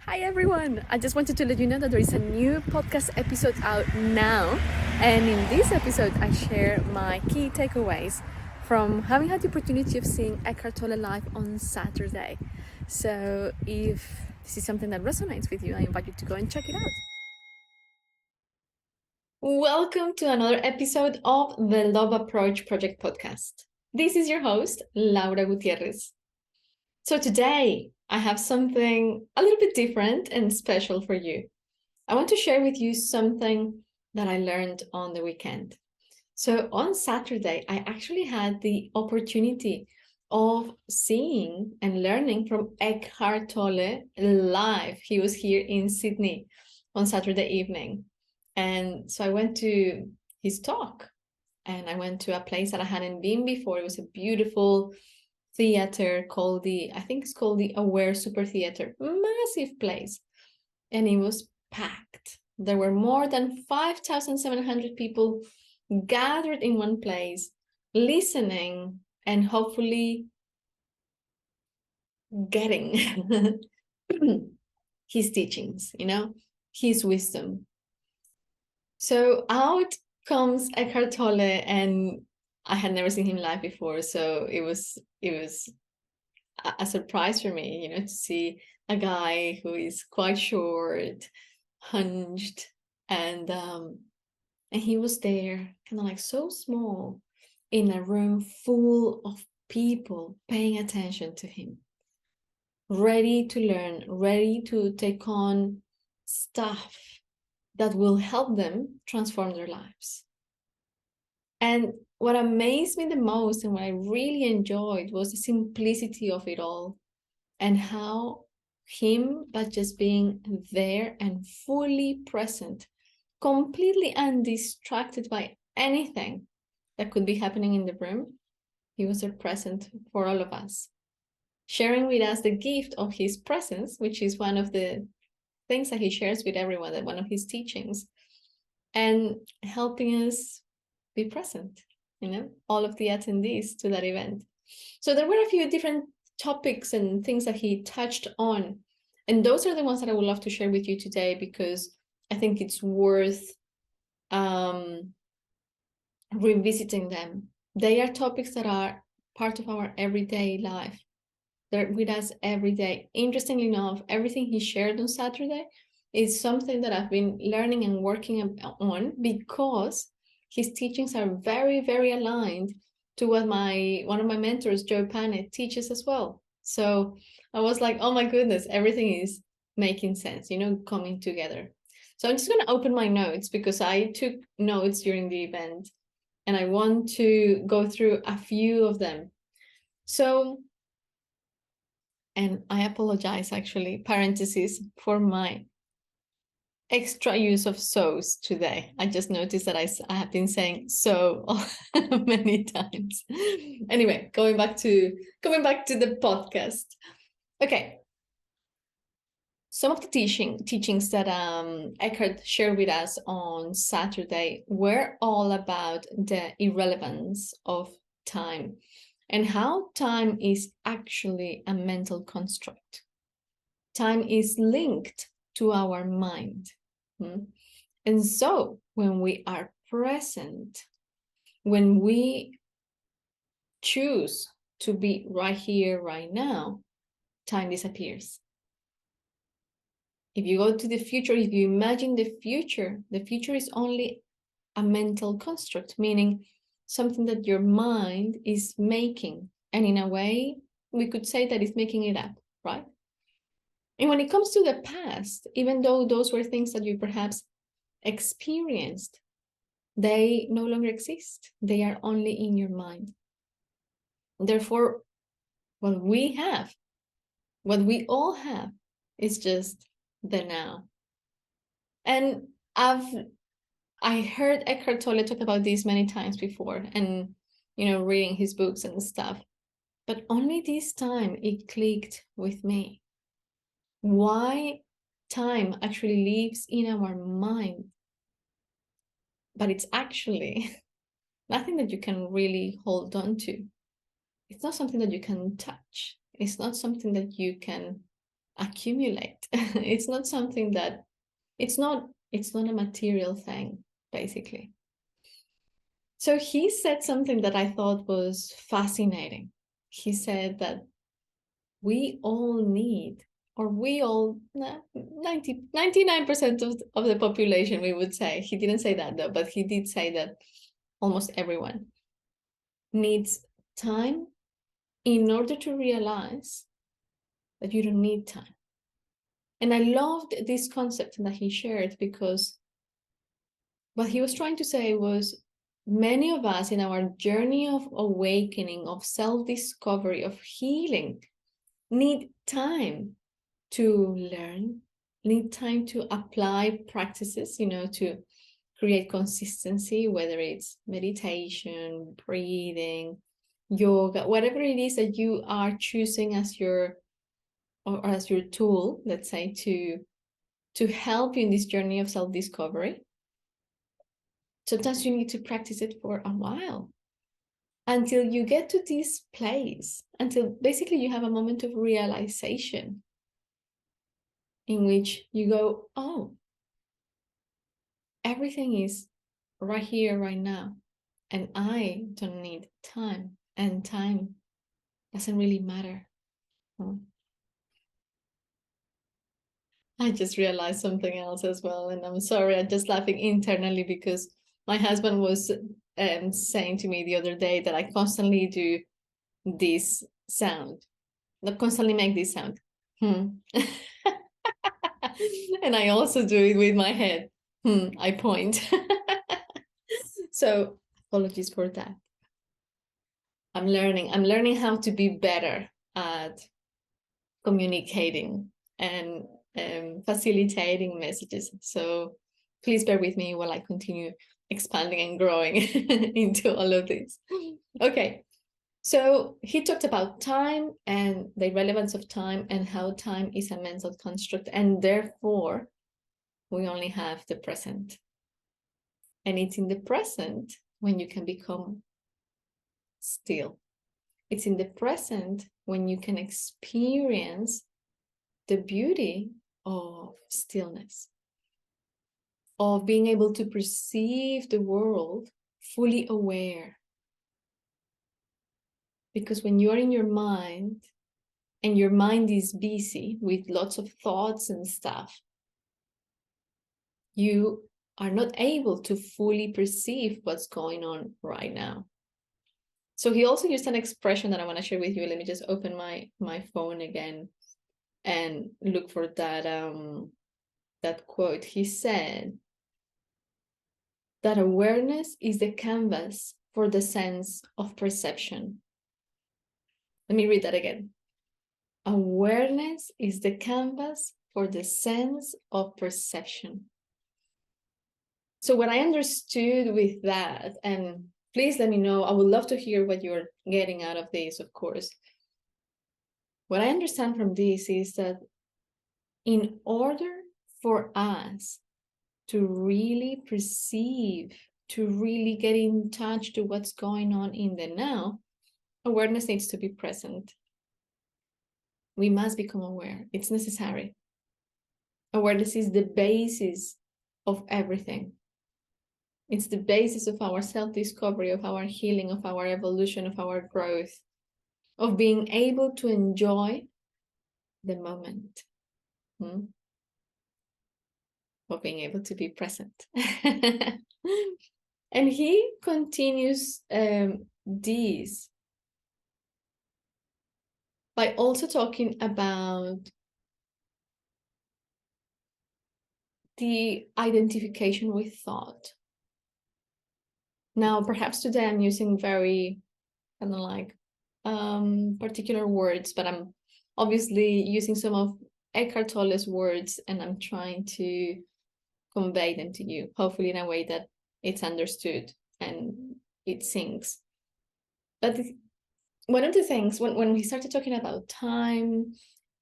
Hi everyone! I just wanted to let you know that there is a new podcast episode out now, and in this episode, I share my key takeaways from having had the opportunity of seeing Eckhart Tolle live on Saturday. So, if this is something that resonates with you, I invite you to go and check it out. Welcome to another episode of the Love Approach Project podcast. This is your host, Laura Gutierrez. So today, I have something a little bit different and special for you. I want to share with you something that I learned on the weekend. So on Saturday, I actually had the opportunity of seeing and learning from Eckhart Tolle live. He was here in Sydney on Saturday evening. And so I went to his talk and I went to a place that I hadn't been before. It was a beautiful theater called I think it's called the Aware Super Theater, massive place. And it was packed. There were more than 5,700 people gathered in one place, listening and hopefully getting his teachings, his wisdom. So out comes Eckhart Tolle, and I had never seen him live before, so it was a surprise for me, to see a guy who is quite short, hunched, and he was there, kind of like so small, in a room full of people paying attention to him, ready to learn, ready to take on stuff that will help them transform their lives. And what amazed me the most and what I really enjoyed was the simplicity of it all, and how him, but just being there and fully present, completely undistracted by anything that could be happening in the room. He was there present for all of us, sharing with us the gift of his presence, which is one of the things that he shares with everyone, that one of his teachings, and helping us be present, all of the attendees to that event. So there were a few different topics and things that he touched on, and those are the ones that I would love to share with you today, because I think it's worth revisiting them. They are topics that are part of our everyday life. They're with us every day. Interestingly enough, everything he shared on Saturday is something that I've been learning and working on, because his teachings are very, very aligned to what one of my mentors, Joe Panet, teaches as well. So I was like, oh my goodness, everything is making sense, coming together. So I'm just going to open my notes, because I took notes during the event and I want to go through a few of them. So, and I apologize, actually, parentheses, for my extra use of so's today. I just noticed that I have been saying so many times. Anyway, going back to the podcast. Okay. Some of the teachings that Eckhart shared with us on Saturday were all about the irrelevance of time and how time is actually a mental construct. Time is linked to our mind. And so when we are present, when we choose to be right here, right now, time disappears. If you go to the future, if you imagine the future is only a mental construct, meaning something that your mind is making. And in a way, we could say that it's making it up, right? And when it comes to the past, even though those were things that you perhaps experienced, they no longer exist. They are only in your mind. Therefore, what we all have, is just the now. And I heard Eckhart Tolle talk about this many times before, and reading his books and stuff, but only this time it clicked with me. Why time actually lives in our mind, but it's actually nothing that you can really hold on to. It's not something that you can touch. It's not something that you can accumulate. It's not something that, it's not a material thing, basically. So he said something that I thought was fascinating. He said that we all need, or we all, 99% of the population, we would say. He didn't say that though, but he did say that almost everyone needs time in order to realize that you don't need time. And I loved this concept that he shared, because what he was trying to say was, many of us in our journey of awakening, of self-discovery, of healing, need time to learn, need time to apply practices, to create consistency, whether it's meditation, breathing, yoga, whatever it is that you are choosing as your tool, let's say, to help you in this journey of self-discovery. Sometimes you need to practice it for a while until you get to this place, until basically you have a moment of realization in which you go, oh, everything is right here, right now, and I don't need time, and time doesn't really matter. I just realized something else as well, and I'm sorry, I'm just laughing internally because my husband was saying to me the other day that I constantly do this sound, that constantly make this sound. And I also do it with my head. I point. So apologies for that. I'm learning how to be better at communicating and facilitating messages. So please bear with me while I continue expanding and growing into all of this. Okay, so he talked about time and the relevance of time and how time is a mental construct, and therefore we only have the present. And it's in the present when you can become still. It's in the present when you can experience the beauty of stillness, of being able to perceive the world fully aware. Because when you're in your mind and your mind is busy with lots of thoughts and stuff, you are not able to fully perceive what's going on right now. So he also used an expression that I want to share with you. Let me just open my phone again and look for that quote. He said that awareness is the canvas for the sense of perception. Let me read that again. Awareness is the canvas for the sense of perception. So what I understood with that, and please let me know, I would love to hear what you're getting out of this, of course. What I understand from this is that in order for us to really perceive, to really get in touch to what's going on in the now, awareness needs to be present. We must become aware. It's necessary. Awareness is the basis of everything. It's the basis of our self-discovery, of our healing, of our evolution, of our growth, of being able to enjoy the moment, of being able to be present. And he continues this by also talking about the identification with thought. Now, perhaps today I'm using very kind of like particular words, but I'm obviously using some of Eckhart Tolle's words, and I'm trying to convey them to you, hopefully in a way that it's understood and it sinks. But one of the things, when we started talking about time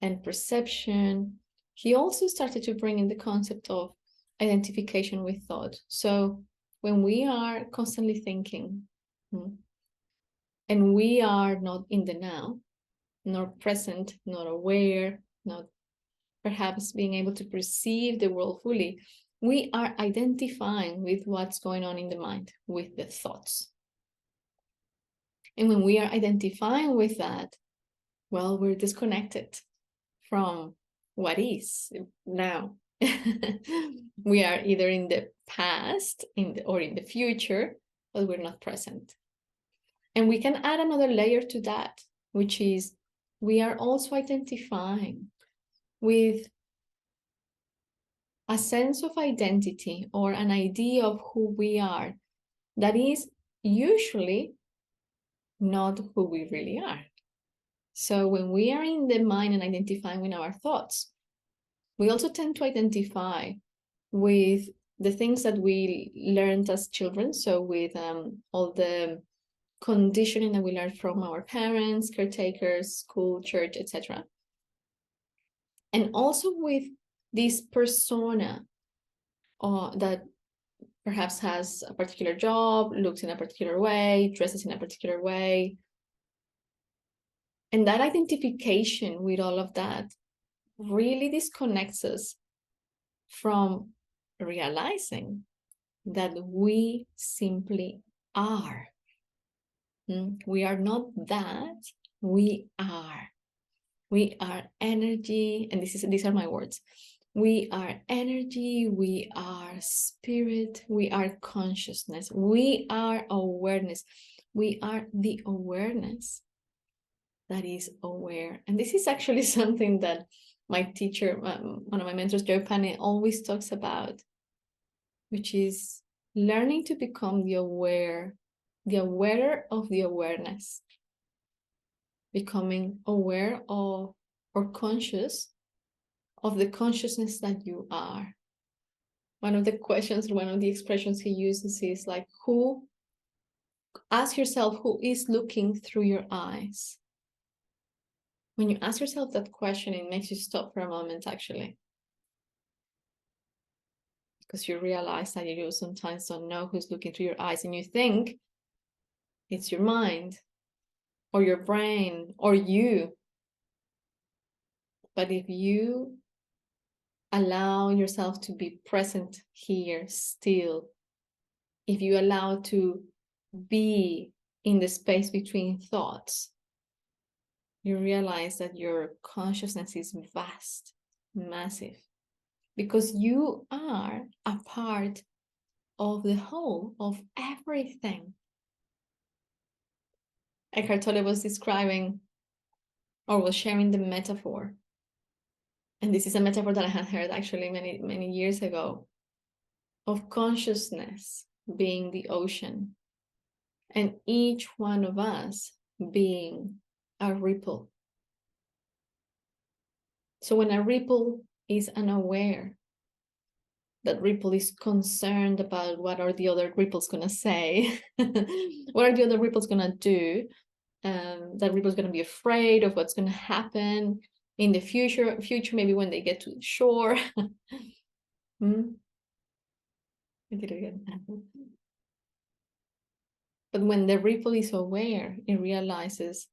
and perception, he also started to bring in the concept of identification with thought. So when we are constantly thinking, and we are not in the now, nor present, not aware, not perhaps being able to perceive the world fully, we are identifying with what's going on in the mind, with the thoughts. And when we are identifying with that, well, we're disconnected from what is now. We are either in the past or in the future, but we're not present. And we can add another layer to that, which is we are also identifying with a sense of identity or an idea of who we are that is usually not who we really are. So when we are in the mind and identifying with our thoughts, we also tend to identify with the things that we learned as children. So with all the conditioning that we learned from our parents, caretakers, school, church, etc. And also with this persona that perhaps has a particular job, looks in a particular way, dresses in a particular way. And that identification with all of that really disconnects us from realizing that we simply are. We are not that, we are. We are energy, and these are my words. We are energy, we are spirit, we are consciousness, we are awareness. We are the awareness that is aware. And this is actually something that my teacher, one of my mentors, Joe Pane, always talks about, which is learning to become the awarer of the awareness. Becoming aware of or conscious of the consciousness that you are. One of the questions, one of the expressions he uses is like, ask yourself who is looking through your eyes. When you ask yourself that question, it makes you stop for a moment, actually. Because you realize that you sometimes don't know who's looking through your eyes, and you think it's your mind or your brain or you. But if you allow yourself to be present here still, if you allow to be in the space between thoughts, you realize that your consciousness is vast, massive, because you are a part of the whole, of everything. Eckhart Tolle was describing or was sharing the metaphor, and this is a metaphor that I had heard actually many, many years ago, of consciousness being the ocean and each one of us being a ripple. So when a ripple is unaware, that ripple is concerned about what are the other ripples going to say, what are the other ripples going to do, that ripple is going to be afraid of what's going to happen in the future, maybe when they get to the shore. I did it again. But when the ripple is aware, it realizes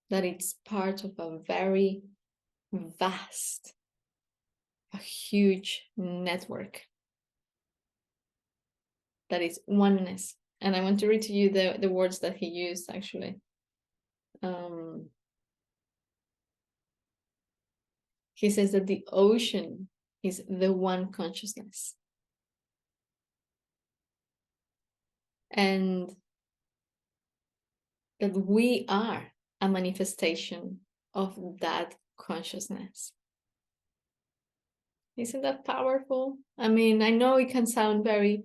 that it's part of a very vast, a huge network that is oneness. And I want to read to you the words that he used, actually. He says that the ocean is the one consciousness. And that we are a manifestation of that consciousness. Isn't that powerful? I mean, I know it can sound very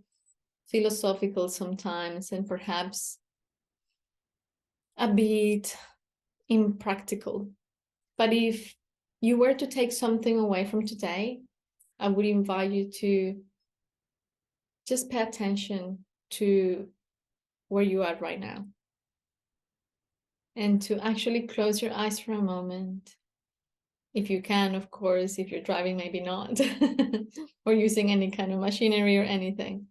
philosophical sometimes and perhaps a bit impractical. But if you were to take something away from today, I would invite you to just pay attention to where you are right now. And to actually close your eyes for a moment. If you can, of course. If you're driving, maybe not. Or using any kind of machinery or anything.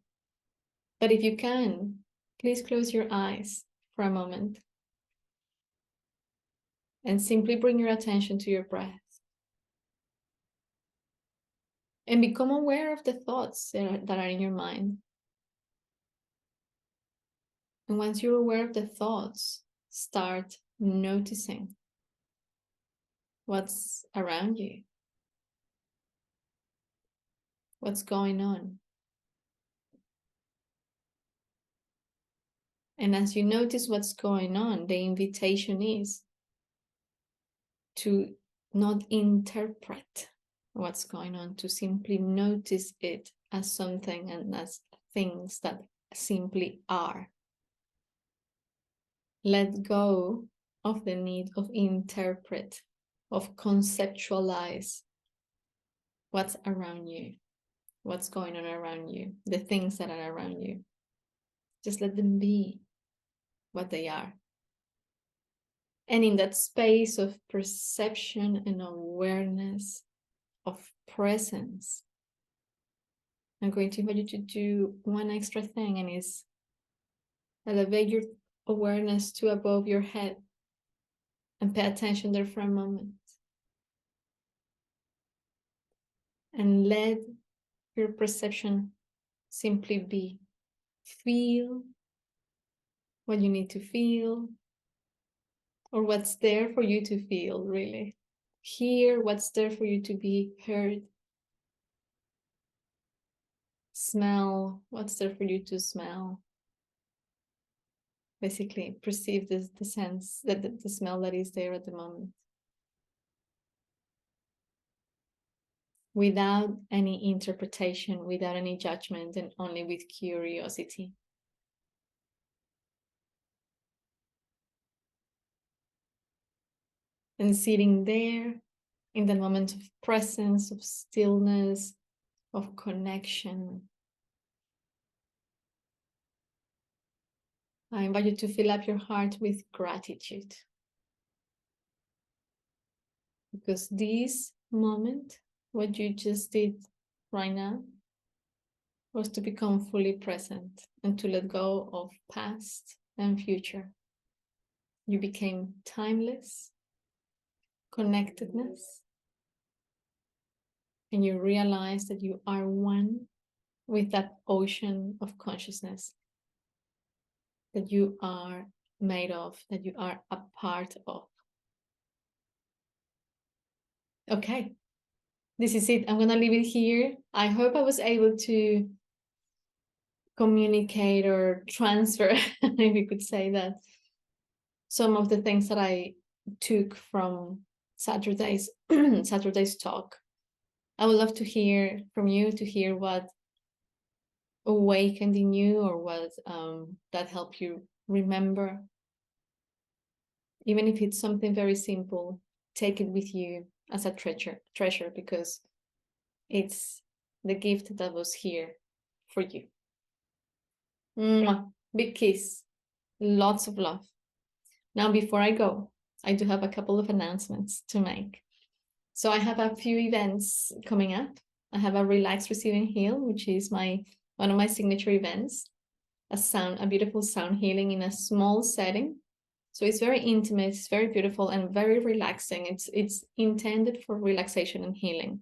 But if you can, please close your eyes for a moment. And simply bring your attention to your breath. And become aware of the thoughts that are in your mind. And once you're aware of the thoughts, start noticing what's around you, what's going on. And as you notice what's going on, the invitation is to not interpret what's going on, to simply notice it as something and as things that simply are. Let go of the need of interpret, of conceptualize what's around you, what's going on around you, the things that are around you. Just let them be what they are. And in that space of perception and awareness, of presence, I'm going to invite you to do one extra thing, and is elevate your awareness to above your head and pay attention there for a moment. And let your perception simply be. Feel what you need to feel, or what's there for you to feel, really. Hear what's there for you to be heard. Smell what's there for you to smell. Basically, perceive the sense, the smell that is there at the moment. Without any interpretation, without any judgment, and only with curiosity. And sitting there in the moment of presence, of stillness, of connection, I invite you to fill up your heart with gratitude. Because this moment, what you just did right now, was to become fully present and to let go of past and future. You became timeless, connectedness, and you realize that you are one with that ocean of consciousness that you are made of, that you are a part of. Okay, this is it. I'm gonna leave it here. I hope I was able to communicate or transfer, if you could say that, some of the things that I took from Saturday's talk. I would love to hear from you, to hear what awakened in you, or what that helped you remember. Even if it's something very simple, take it with you as a treasure, because it's the gift that was here for you. Mwah. Big kiss, lots of love. Now, before I go, I do have a couple of announcements to make. So I have a few events coming up. I have a Relax, Receive, and Heal, which is one of my signature events, a beautiful sound healing in a small setting. So it's very intimate, it's very beautiful, and very relaxing. It's intended for relaxation and healing.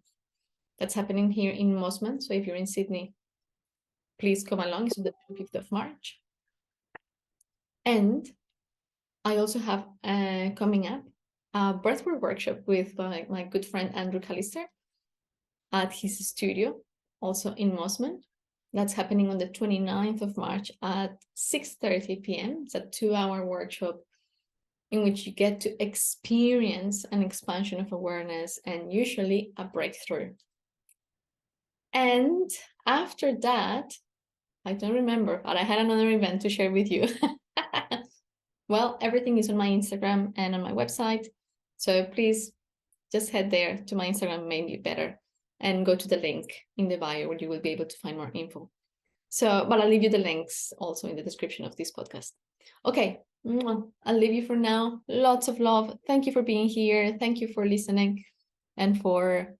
That's happening here in Mosman. So if you're in Sydney, please come along. It's on the 25th of March. And I also have coming up a breathwork workshop with my good friend Andrew Callister at his studio, also in Mosman. That's happening on the 29th of March at 6:30 p.m. It's a 2-hour workshop in which you get to experience an expansion of awareness and usually a breakthrough. And after that, I don't remember, but I had another event to share with you. Well, everything is on my Instagram and on my website. So please just head there to my Instagram, maybe better, and go to the link in the bio where you will be able to find more info. So, but I'll leave you the links also in the description of this podcast. Okay, I'll leave you for now. Lots of love. Thank you for being here. Thank you for listening and for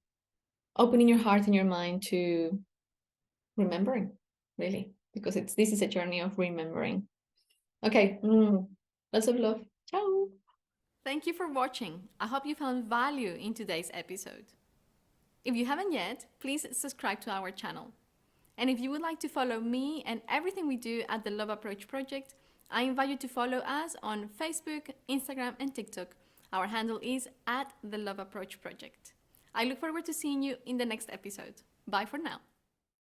opening your heart and your mind to remembering, really, because this is a journey of remembering. Okay, lots of love. Ciao. Thank you for watching. I hope you found value in today's episode. If you haven't yet, please subscribe to our channel. And if you would like to follow me and everything we do at the Love Approach Project, I invite you to follow us on Facebook, Instagram, and TikTok. Our handle is at the Love Approach Project. I look forward to seeing you in the next episode. Bye for now.